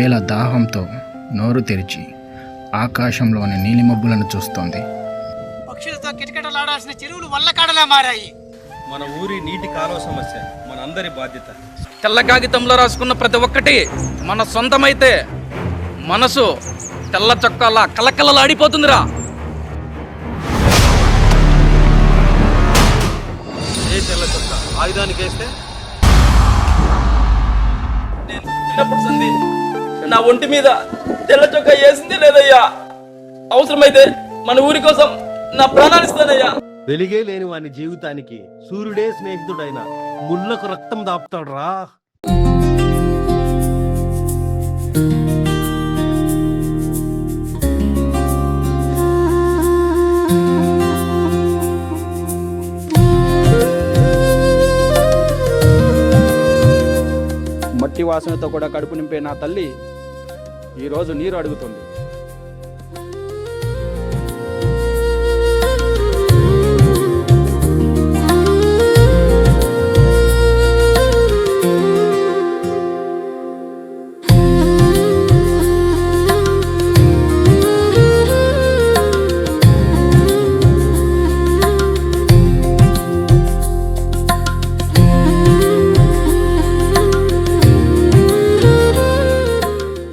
నేల దాహంతో నోరు తెరిచి ఆకాశంలోని నీలిమబ్బులను చూస్తోంది. పక్షులతో కిటకిటలాడాల్సిన చెరువులు వల్లకాడలా మారాయి. మన ఊరి నీటి కాలువ సమస్య మన అందరి బాధ్యత. తెల్ల కాగితంలో రాసుకున్న ప్రతి ఒక్కటి మన సొంతమైతే మనసు తెల్ల చొక్కాలా కలకలలాడిపోతుందిరా. ఏ తెల్ల చొక్క ఆయుధానికి వేస్తే నేను చిన్నప్పుడు సంధి నా ఒంటి మీద తెల్ల చొక్కా వేసింది లేదయ్యా. అవసరమైతే మన ఊరి కోసం నా ప్రాణాలు ఇస్తానయ్యా. వెలిగే లేని వాని జీవితానికి సూర్యుడే స్నేహితుడైన ముళ్ళకు రక్తం దాపుతాడు రా. మట్టి వాసనతో కూడా కడుపు నింపే నా తల్లి ఈరోజు నీరు అడుగుతుంది.